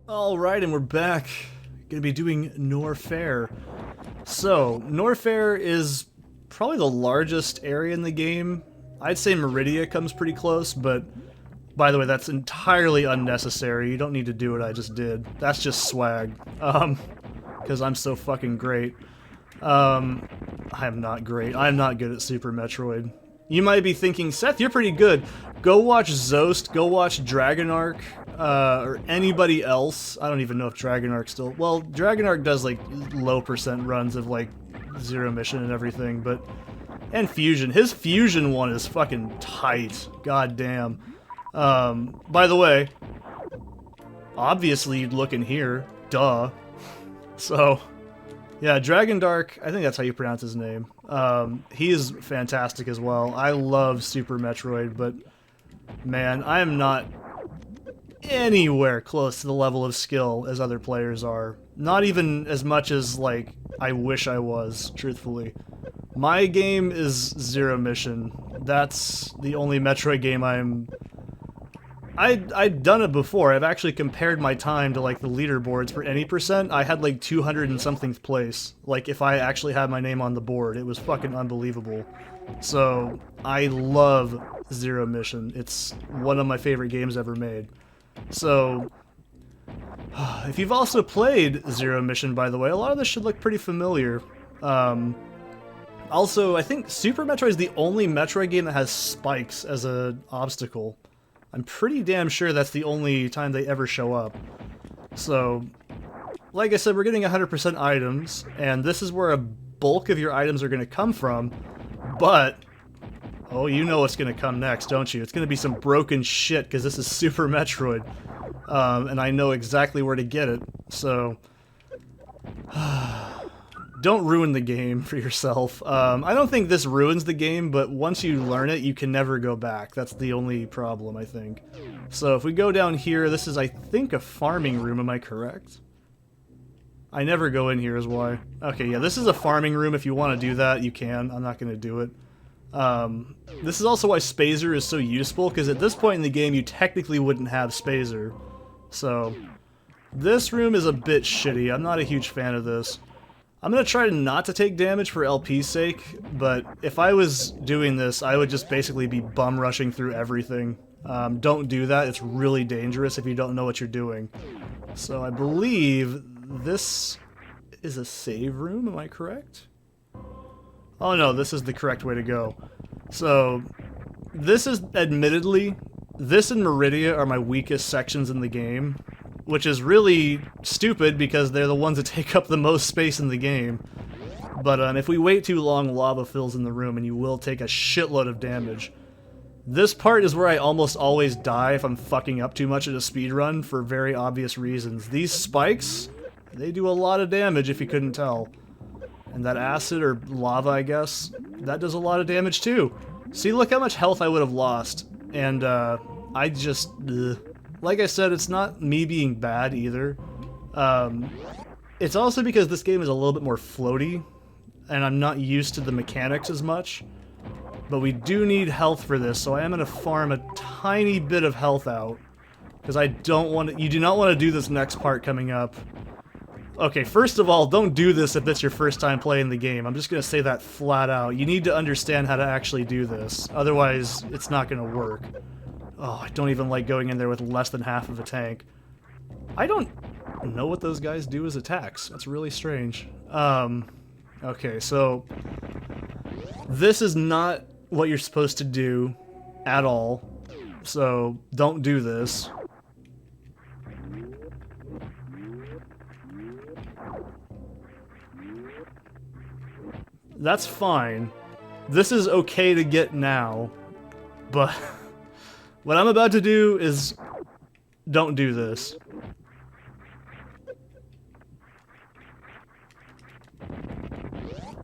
Alright, and we're back. Gonna be doing Norfair. So, Norfair is probably the largest area in the game. I'd say Meridia comes pretty close, but by the way, that's entirely unnecessary. You don't need to do what I just did. That's just swag. Because I'm so fucking great. I am not great. I'm not good at Super Metroid. You might be thinking, Seth, you're pretty good. Go watch Zost, go watch Dragonark, or anybody else. I don't even know if Dragonark still... Well, Dragonark does, like, low percent runs of, like, Zero Mission and everything, but... And Fusion. His Fusion one is fucking tight. God damn. By the way, obviously you'd look in here. Duh. So... Yeah, Dragondark, I think that's how you pronounce his name. He is fantastic as well. I love Super Metroid, but man, I am not anywhere close to the level of skill as other players are. Not even as much as, like, I wish I was, truthfully. My game is Zero Mission. That's the only Metroid game I'd done it before. I've actually compared my time to, like, the leaderboards for any percent. I had, like, 200 and something place. Like, if I actually had my name on the board, it was fucking unbelievable. So, I love Zero Mission. It's one of my favorite games ever made. So, if you've also played Zero Mission, by the way, a lot of this should look pretty familiar. Also, I think Super Metroid is the only Metroid game that has spikes as an obstacle. I'm pretty damn sure that's the only time they ever show up. So, like I said, we're getting 100% items, and this is where a bulk of your items are going to come from, but... Oh, you know what's going to come next, don't you? It's going to be some broken shit, because this is Super Metroid. And I know exactly where to get it, so... Don't ruin the game for yourself. I don't think this ruins the game, but once you learn it, you can never go back. That's the only problem, I think. So if we go down here, this is, I think, a farming room, am I correct? I never go in here is why. Okay, yeah, this is a farming room. If you want to do that, you can. I'm not going to do it. This is also why Spazer is so useful, because at this point in the game, you technically wouldn't have Spazer. So, this room is a bit shitty. I'm not a huge fan of this. I'm going to try not to take damage for LP's sake, but if I was doing this, I would just basically be bum rushing through everything. Don't do that, it's really dangerous if you don't know what you're doing. So I believe this is a save room, am I correct? Oh no, this is the correct way to go. So, this is, admittedly, this and Meridia are my weakest sections in the game. Which is really stupid because they're the ones that take up the most space in the game. But if we wait too long, lava fills in the room and you will take a shitload of damage. This part is where I almost always die if I'm fucking up too much at a speedrun for very obvious reasons. These spikes, they do a lot of damage if you couldn't tell. And that acid or lava, I guess, that does a lot of damage too. See, look how much health I would have lost. And I just... Like I said, it's not me being bad either. It's also because this game is a little bit more floaty, and I'm not used to the mechanics as much. But we do need health for this, so I am going to farm a tiny bit of health out. Because I don't want to... You do not want to do this next part coming up. Okay, first of all, don't do this if it's your first time playing the game. I'm just going to say that flat out. You need to understand how to actually do this. Otherwise, it's not going to work. Oh, I don't even like going in there with less than half of a tank. I don't know what those guys do as attacks. That's really strange. Okay, so... This is not what you're supposed to do at all. So, don't do this. That's fine. This is okay to get now, but... What I'm about to do is... Don't do this.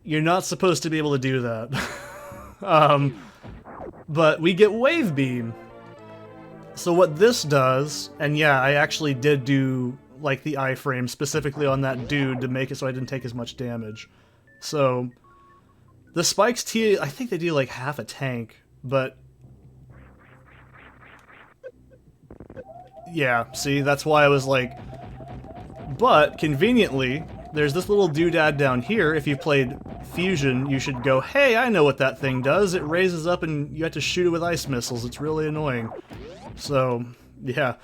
You're not supposed to be able to do that. But we get Wave Beam. So what this does... And yeah, I actually did do, like, the iframe specifically on that dude to make it so I didn't take as much damage. So... The spikes, I think they do, like, half a tank, but... Yeah, see, that's why I was like, But, conveniently, there's this little doodad down here. If you've played Fusion, you should go, hey, I know what that thing does. It raises up and you have to shoot it with ice missiles. It's really annoying. So, yeah.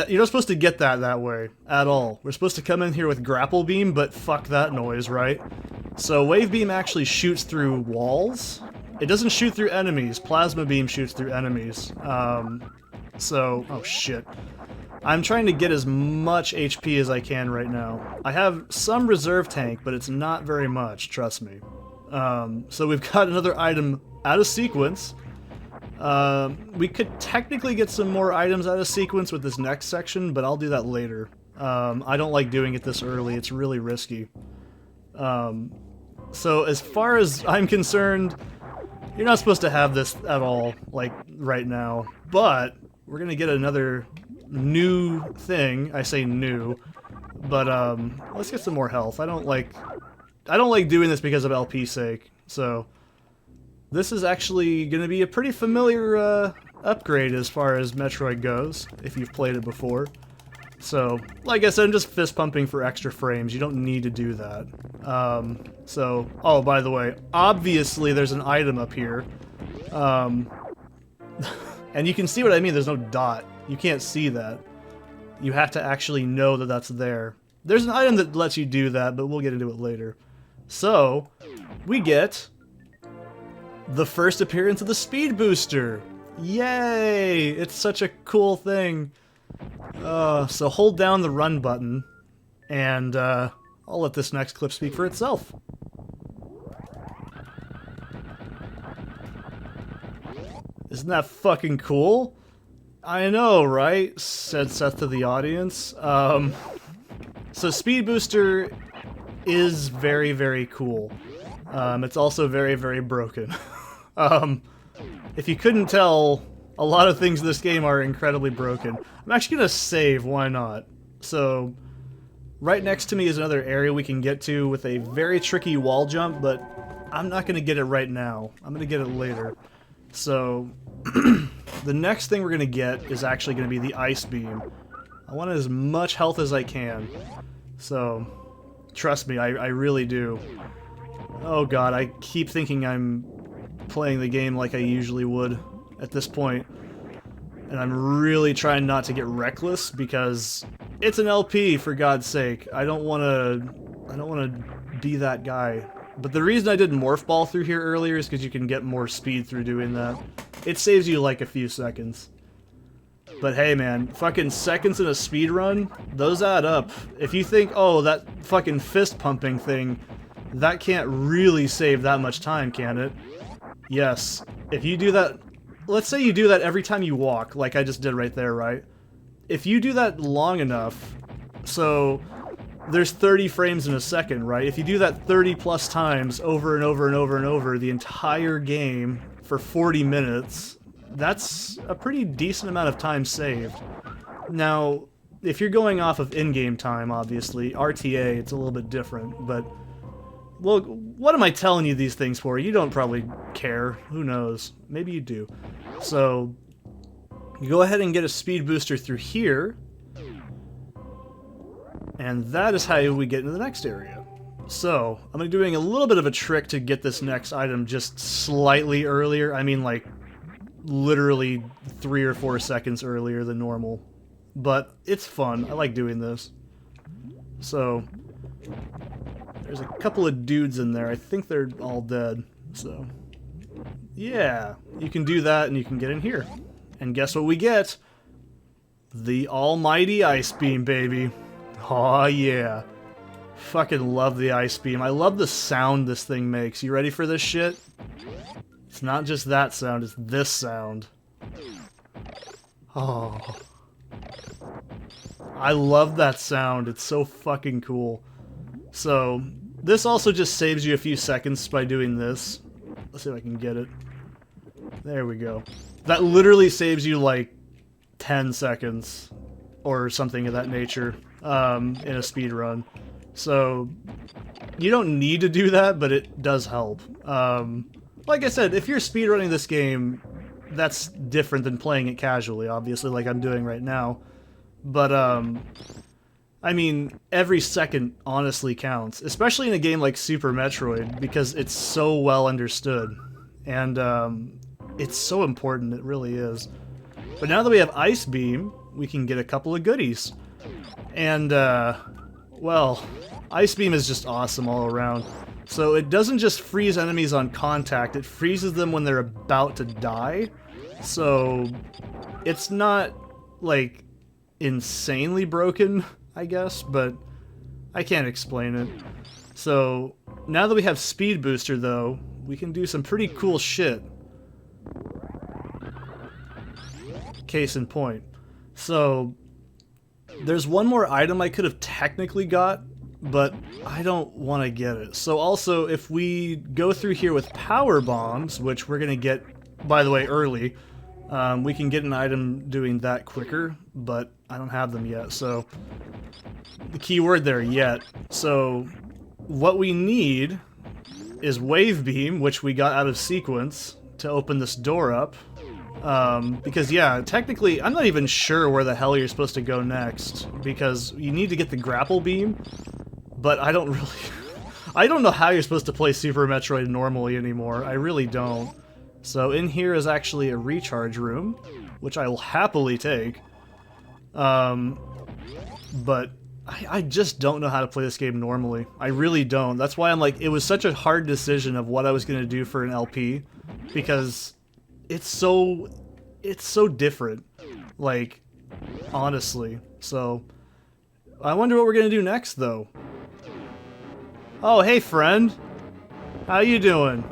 You're not supposed to get that way at all. We're supposed to come in here with grapple beam, but fuck that noise, right? So wave beam actually shoots through walls. It doesn't shoot through enemies. Plasma beam shoots through enemies. Oh shit. I'm trying to get as much HP as I can right now. I have some reserve tank, but it's not very much, trust me. So we've got another item out of sequence. We could technically get some more items out of sequence with this next section, but I'll do that later. I don't like doing it this early, it's really risky. So as far as I'm concerned, you're not supposed to have this at all, like, right now. But we're gonna get another new thing. I say new, but let's get some more health. I don't like doing this because of LP's sake. So this is actually gonna be a pretty familiar upgrade as far as Metroid goes, if you've played it before. So, like I said, I'm just fist pumping for extra frames. You don't need to do that. Oh, by the way, obviously there's an item up here. And you can see what I mean, there's no dot. You can't see that. You have to actually know that that's there. There's an item that lets you do that, but we'll get into it later. So, we get the first appearance of the speed booster. Yay! It's such a cool thing. So hold down the run button, and I'll let this next clip speak for itself. Isn't that fucking cool? I know, right? Said Seth to the audience. So Speed Booster is very, very cool. It's also very, very broken. If you couldn't tell, a lot of things in this game are incredibly broken. I'm actually gonna save, why not? So, right next to me is another area we can get to with a very tricky wall jump, but I'm not gonna get it right now. I'm gonna get it later. So, the next thing we're gonna get is actually gonna be the ice beam. I want as much health as I can. So, trust me, I really do. Oh god, I keep thinking I'm playing the game like I usually would at this point. And I'm really trying not to get reckless because it's an LP, for God's sake. I don't wanna be that guy. But the reason I did Morph Ball through here earlier is because you can get more speed through doing that. It saves you like a few seconds. But hey man, fucking seconds in a speed run, those add up. If you think, oh, that fucking fist pumping thing, that can't really save that much time, can it? Yes. If you do that, let's say you do that every time you walk, like I just did right there, right? If you do that long enough, so there's 30 frames in a second, right? If you do that 30 plus times over and over and over and over the entire game for 40 minutes, that's a pretty decent amount of time saved. Now, if you're going off of in-game time, obviously, RTA, it's a little bit different, but well, what am I telling you these things for? You don't probably care. Who knows? Maybe you do. So, you go ahead and get a speed booster through here, and that is how we get into the next area. So, I'm doing a little bit of a trick to get this next item just slightly earlier. I mean, like, literally 3 or 4 seconds earlier than normal. But it's fun. I like doing this. So, there's a couple of dudes in there. I think they're all dead. So, yeah. You can do that and you can get in here. And guess what we get? The almighty ice beam, baby. Aw, yeah. Fucking love the ice beam. I love the sound this thing makes. You ready for this shit? It's not just that sound, it's this sound. Oh. I love that sound. It's so fucking cool. So, this also just saves you a few seconds by doing this. Let's see if I can get it. There we go. That literally saves you like 10 seconds or something of that nature in a speed run. So, you don't need to do that, but it does help. Like I said, if you're speedrunning this game, that's different than playing it casually, obviously, like I'm doing right now. But, I mean, every second honestly counts, especially in a game like Super Metroid, because it's so well understood. And it's so important, it really is. But now that we have Ice Beam, we can get a couple of goodies. And, well, Ice Beam is just awesome all around. So it doesn't just freeze enemies on contact, it freezes them when they're about to die. So it's not, like, insanely broken, I guess, but I can't explain it. So now that we have Speed Booster, though, we can do some pretty cool shit. Case in point. So there's one more item I could have technically got, but I don't want to get it. So also, if we go through here with Power Bombs, which we're going to get, by the way, early, we can get an item doing that quicker, but I don't have them yet, so the key word there, yet. So what we need is Wave Beam, which we got out of sequence to open this door up. Because yeah, technically, I'm not even sure where the hell you're supposed to go next, because you need to get the Grapple Beam, but I don't really... I don't know how you're supposed to play Super Metroid normally anymore, I really don't. So in here is actually a recharge room, which I will happily take. But I just don't know how to play this game normally. I really don't. That's why I'm like, it was such a hard decision of what I was going to do for an LP, because it's so different, like, honestly. So I wonder what we're going to do next, though. Oh, hey friend. How you doing?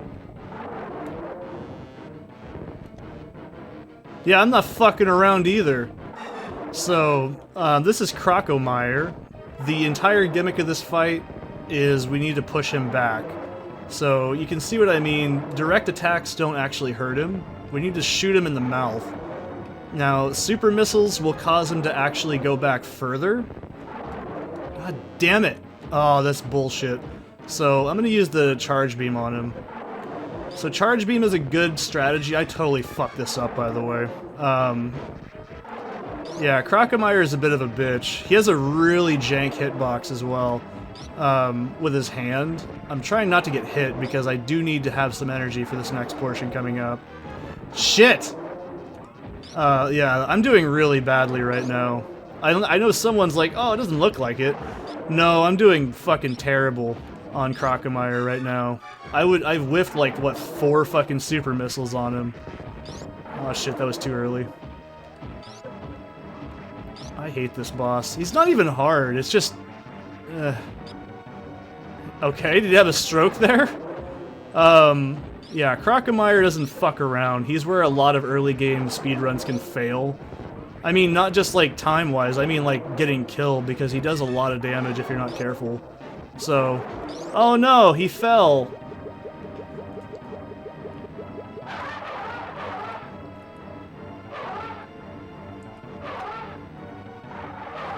Yeah, I'm not fucking around either. So, this is Crocomire. The entire gimmick of this fight is we need to push him back. So, you can see what I mean. Direct attacks don't actually hurt him. We need to shoot him in the mouth. Now, super missiles will cause him to actually go back further. God damn it! Oh, that's bullshit. So, I'm gonna use the charge beam on him. So charge beam is a good strategy. I totally fucked this up, by the way. Yeah, Crocomire is a bit of a bitch. He has a really jank hitbox as well, with his hand. I'm trying not to get hit because I do need to have some energy for this next portion coming up. Shit! Yeah, I'm doing really badly right now. I know someone's like, oh, it doesn't look like it. No, I'm doing fucking terrible on Crocomire right now. I've whiffed like, what, 4 fucking super missiles on him. Oh shit, that was too early. I hate this boss. He's not even hard, it's just... Okay, did he have a stroke there? Yeah, Crocomire doesn't fuck around. He's where a lot of early game speedruns can fail. I mean, not just like time-wise, I mean like getting killed, because he does a lot of damage if you're not careful. So... Oh no, he fell!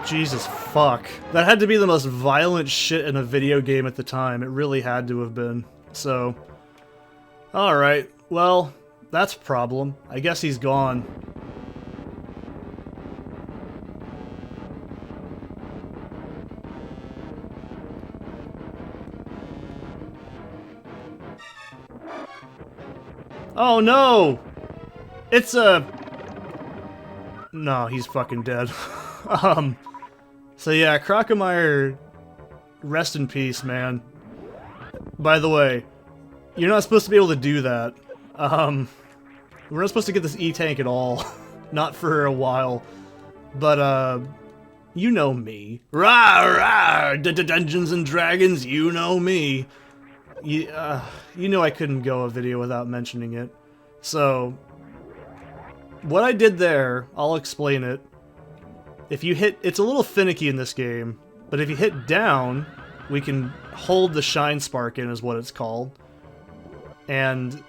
Jesus fuck. That had to be the most violent shit in a video game at the time. It really had to have been. So... Alright, well, that's a problem. I guess he's gone. Oh no! It's a... No, he's fucking dead. So yeah, Crocomire, rest in peace, man. By the way, you're not supposed to be able to do that. We're not supposed to get this E-Tank at all. Not for a while. But, you know me. Rah, rah! Dungeons and Dragons, you know me. You know I couldn't go a video without mentioning it. So, what I did there, I'll explain it. If you hit, it's a little finicky in this game, but if you hit down, we can hold the shine spark in, is what it's called. And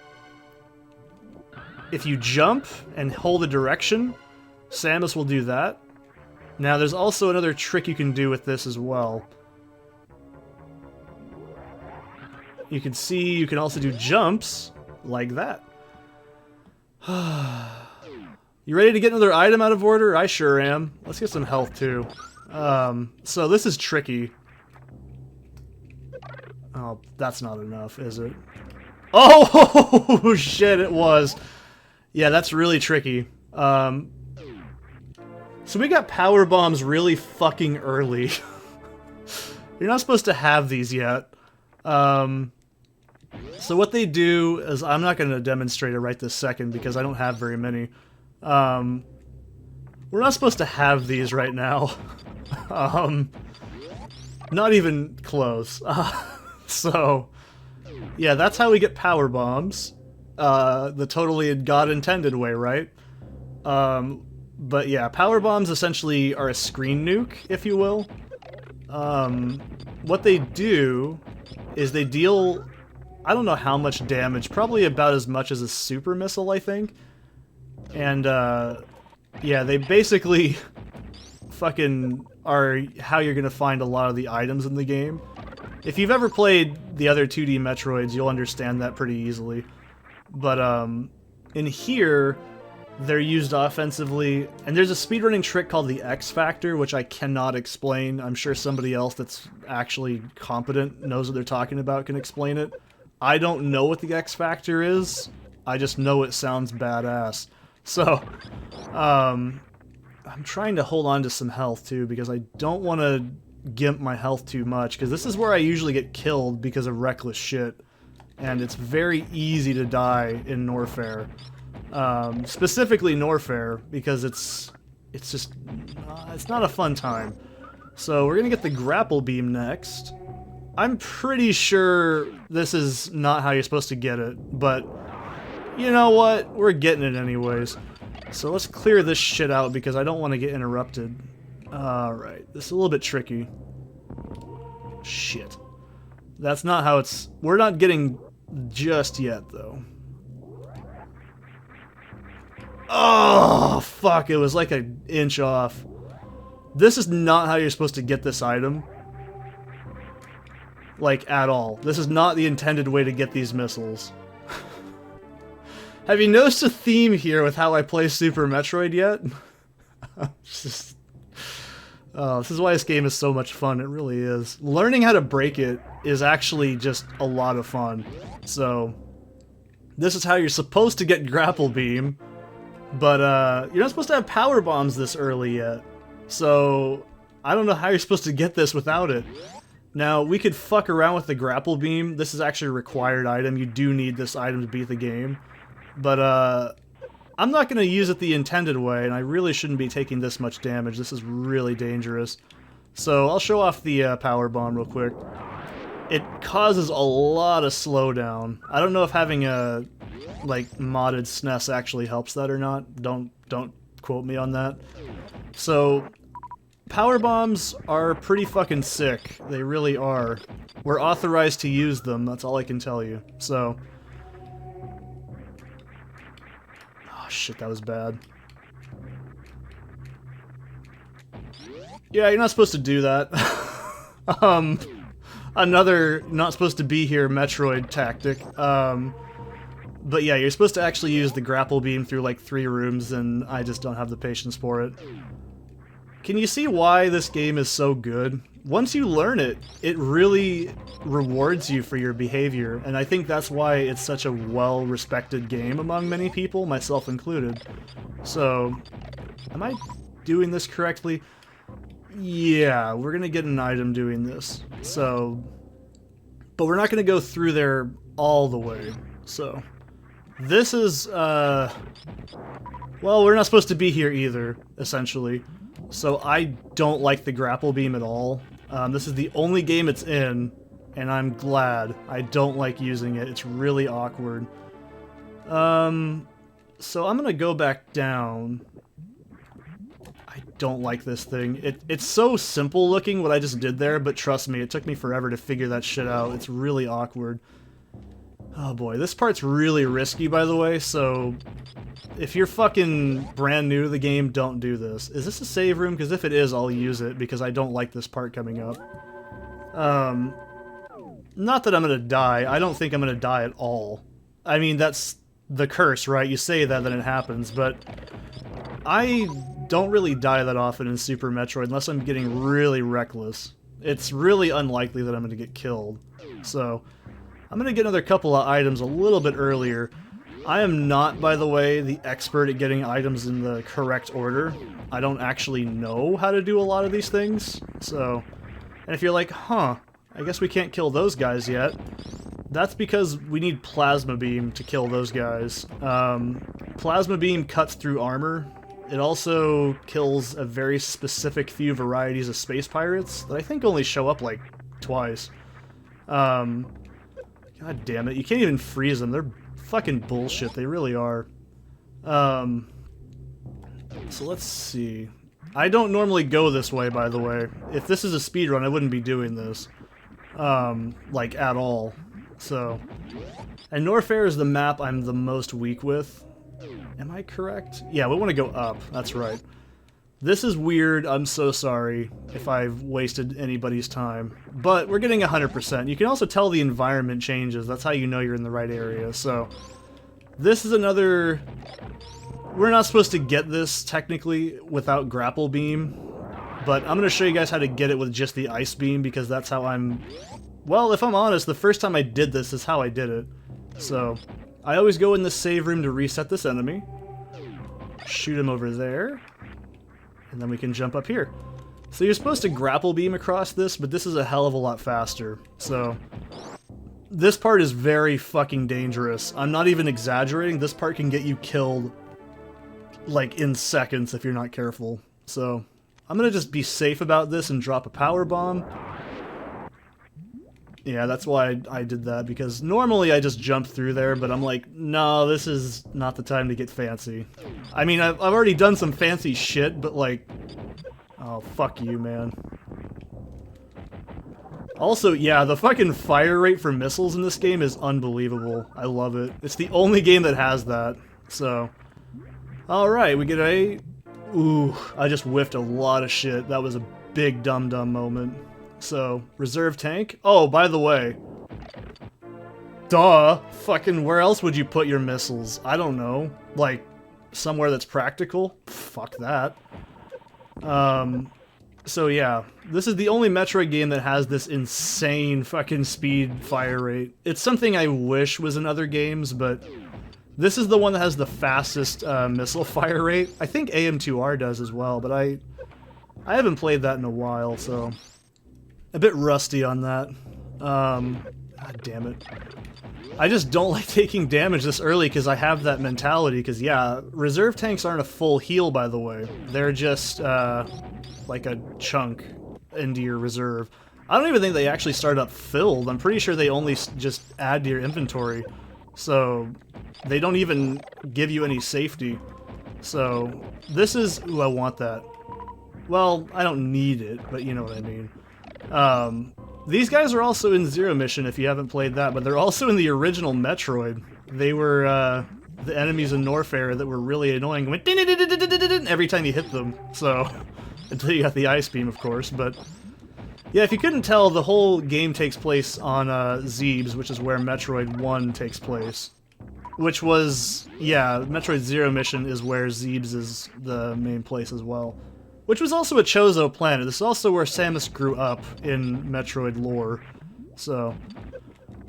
if you jump and hold a direction, Samus will do that. Now there's also another trick you can do with this as well. You can see you can also do jumps like that. You ready to get another item out of order? I sure am. Let's get some health too. So this is tricky. Oh, that's not enough, is it? Oh, shit, it was. Yeah, that's really tricky. So we got power bombs really fucking early. You're not supposed to have these yet. So what they do is, I'm not going to demonstrate it right this second because I don't have very many. We're not supposed to have these right now. Not even close. So, yeah, that's how we get power bombs. The totally God intended way, right? But yeah, power bombs essentially are a screen nuke, if you will. What they do is they deal, I don't know how much damage, probably about as much as a super missile, I think. And, yeah, they basically fucking are how you're gonna find a lot of the items in the game. If you've ever played the other 2D Metroids, you'll understand that pretty easily. But, in here, they're used offensively, and there's a speedrunning trick called the X Factor, which I cannot explain. I'm sure somebody else that's actually competent, knows what they're talking about, can explain it. I don't know what the X Factor is, I just know it sounds badass. So, I'm trying to hold on to some health, too, because I don't want to gimp my health too much, because this is where I usually get killed because of reckless shit. And it's very easy to die in Norfair. Specifically Norfair, because it's just, it's not a fun time. So we're gonna get the grapple beam next. I'm pretty sure this is not how you're supposed to get it, but you know what? We're getting it anyways. So let's clear this shit out because I don't want to get interrupted. Alright, this is a little bit tricky. Shit. That's not how it's... We're not getting just yet, though. Oh, fuck, it was like an inch off. This is not how you're supposed to get this item. Like, at all. This is not the intended way to get these missiles. Have you noticed a theme here with how I play Super Metroid yet? Just... Oh, this is why this game is so much fun, it really is. Learning how to break it is actually just a lot of fun. So, this is how you're supposed to get Grapple Beam, but you're not supposed to have power bombs this early yet. So, I don't know how you're supposed to get this without it. Now, we could fuck around with the Grapple Beam. This is actually a required item. You do need this item to beat the game. But, I'm not going to use it the intended way, and I really shouldn't be taking this much damage. This is really dangerous. So I'll show off the power bomb real quick. It causes a lot of slowdown. I don't know if having a like modded SNES actually helps that or not. Don't quote me on that. So power bombs are pretty fucking sick. They really are. We're authorized to use them. That's all I can tell you. So. Shit, that was bad. Yeah, you're not supposed to do that. Another not supposed to be here Metroid tactic. But yeah, you're supposed to actually use the grapple beam through like 3 rooms, and I just don't have the patience for it. Can you see why this game is so good? Once you learn it, it really rewards you for your behavior, and I think that's why it's such a well-respected game among many people, myself included. So, am I doing this correctly? Yeah, we're gonna get an item doing this. So, but we're not gonna go through there all the way. So, this is, well, we're not supposed to be here either, essentially. So I don't like the grapple beam at all. This is the only game it's in, and I'm glad. I don't like using it. It's really awkward. So I'm gonna go back down. I don't like this thing. It's so simple looking what I just did there, but trust me, it took me forever to figure that shit out. It's really awkward. Oh boy, this part's really risky, by the way, so if you're fucking brand new to the game, don't do this. Is this a save room? Because if it is, I'll use it, because I don't like this part coming up. Not that I'm gonna die. I don't think I'm gonna die at all. I mean, that's the curse, right? You say that, then it happens, but I don't really die that often in Super Metroid unless I'm getting really reckless. It's really unlikely that I'm going to get killed. So, I'm going to get another couple of items a little bit earlier. I am not, by the way, the expert at getting items in the correct order. I don't actually know how to do a lot of these things. So, and if you're like, huh, I guess we can't kill those guys yet. That's because we need Plasma Beam to kill those guys. Plasma Beam cuts through armor. It also kills a very specific few varieties of space pirates that I think only show up like twice. God damn it, you can't even freeze them. They're fucking bullshit, they really are. So let's see. I don't normally go this way, by the way. If this is a speedrun, I wouldn't be doing this. Like, at all. So, and Norfair is the map I'm the most weak with. Am I correct? Yeah, we want to go up. That's right. This is weird. I'm so sorry if I've wasted anybody's time. But we're getting 100%. You can also tell the environment changes. That's how you know you're in the right area. So, this is another... We're not supposed to get this, technically, without Grapple Beam. But I'm going to show you guys how to get it with just the Ice Beam, because that's how I'm... Well, if I'm honest, the first time I did this is how I did it. So, I always go in the save room to reset this enemy. Shoot him over there. And then we can jump up here. So you're supposed to grapple beam across this, but this is a hell of a lot faster. So, this part is very fucking dangerous. I'm not even exaggerating. This part can get you killed, like, in seconds if you're not careful. So, I'm gonna just be safe about this and drop a power bomb. Yeah, that's why I did that, because normally I just jump through there, but I'm like, no, this is not the time to get fancy. I mean, I've already done some fancy shit, but like... Oh, fuck you, man. Also, yeah, the fucking fire rate for missiles in this game is unbelievable. I love it. It's the only game that has that, so... Alright, we get a... Ooh, I just whiffed a lot of shit. That was a big dum-dum moment. So, reserve tank. Oh, by the way. Duh. Fucking where else would you put your missiles? I don't know. Like, somewhere that's practical? Fuck that. So yeah. This is the only Metroid game that has this insane fucking speed fire rate. It's something I wish was in other games, but... This is the one that has the fastest missile fire rate. I think AM2R does as well, but I haven't played that in a while, so... A bit rusty on that. God damn it. I just don't like taking damage this early because I have that mentality, because yeah, reserve tanks aren't a full heal, by the way. They're just, like a chunk into your reserve. I don't even think they actually start up filled. I'm pretty sure they only just add to your inventory. So, they don't even give you any safety. So, this is... Ooh, I want that. Well, I don't need it, but you know what I mean. These guys are also in Zero Mission if you haven't played that, but they're also in the original Metroid. They were, the enemies in Norfair that were really annoying. Went every time you hit them, so... Until you got the Ice Beam, of course, but... Yeah, if you couldn't tell, the whole game takes place on, Zebes, which is where Metroid 1 takes place. Which was... Yeah, Metroid Zero Mission is where Zebes is the main place as well. Which was also a Chozo planet. This is also where Samus grew up in Metroid lore. So,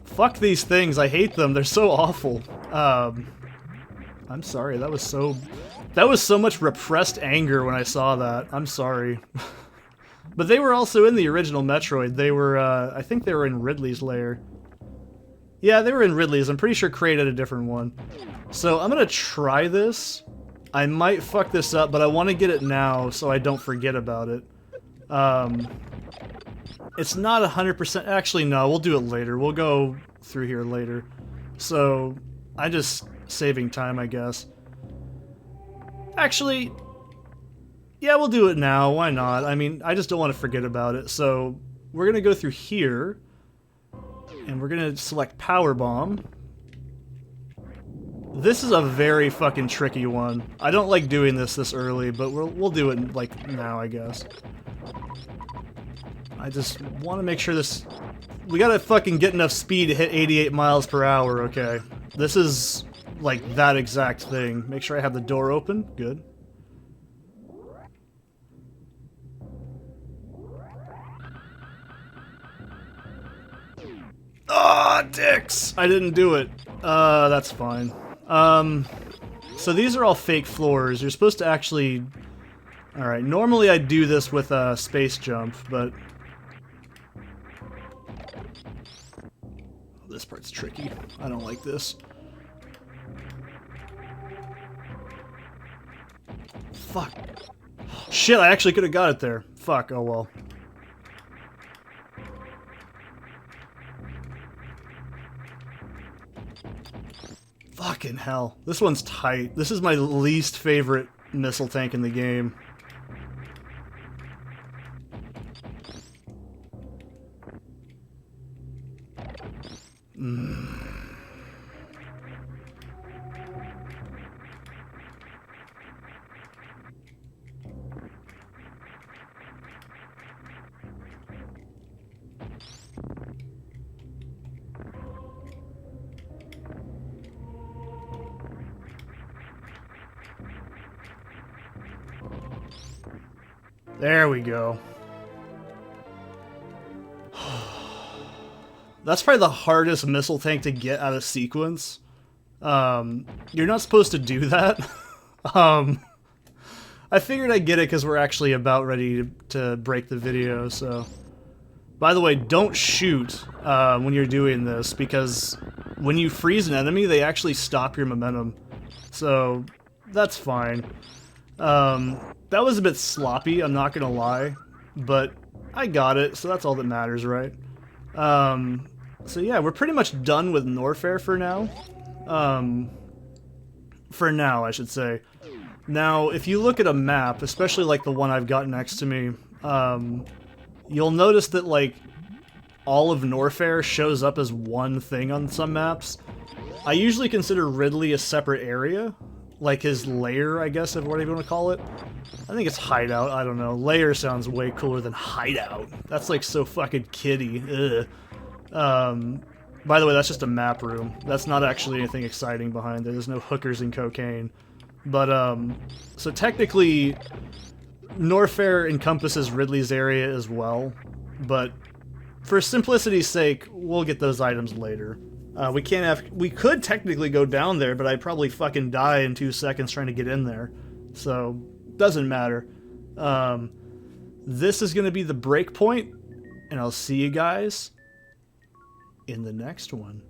fuck these things. I hate them. They're so awful. I'm sorry. That was so much repressed anger when I saw that. I'm sorry. But they were also in the original Metroid. They were, I think they were in Ridley's lair. Yeah, they were in Ridley's. I'm pretty sure created a different one. So, I'm gonna try this. I might fuck this up, but I want to get it now so I don't forget about it. It's not 100%... Actually, no, we'll do it later. We'll go through here later. So, I'm just saving time, I guess. Actually, yeah, we'll do it now. Why not? I mean, I just don't want to forget about it. So, we're going to go through here, and we're going to select Power Bomb. This is a very fucking tricky one. I don't like doing this early, but we'll do it, like, now, I guess. I just want to make sure this... We gotta fucking get enough speed to hit 88 miles per hour, okay. This is, like, that exact thing. Make sure I have the door open. Good. Ah, dicks! I didn't do it. That's fine. So these are all fake floors. You're supposed to actually... Alright, normally I do this with a space jump, but... This part's tricky. I don't like this. Fuck. Shit, I actually could have got it there. Fuck, oh well. Fucking hell. This one's tight. This is my least favorite missile tank in the game. There we go. That's probably the hardest missile tank to get out of sequence. You're not supposed to do that. I figured I'd get it because we're actually about ready to break the video, so... By the way, don't shoot when you're doing this, because when you freeze an enemy, they actually stop your momentum. So, that's fine. That was a bit sloppy, I'm not gonna lie, but I got it, so that's all that matters, right? So yeah, we're pretty much done with Norfair for now. For now, I should say. Now, if you look at a map, especially like the one I've got next to me, you'll notice that like all of Norfair shows up as one thing on some maps. I usually consider Ridley a separate area, like his lair, I guess, of whatever you want to call it. I think it's hideout, I don't know. Lair sounds way cooler than hideout. That's like so fucking kiddie. Ugh. By the way, that's just a map room. That's not actually anything exciting behind it. There's no hookers and cocaine. But, so technically, Norfair encompasses Ridley's area as well, but for simplicity's sake, we'll get those items later. We could technically go down there, but I'd probably fucking die in 2 seconds trying to get in there. So, doesn't matter. This is gonna be the break point, and I'll see you guys in the next one.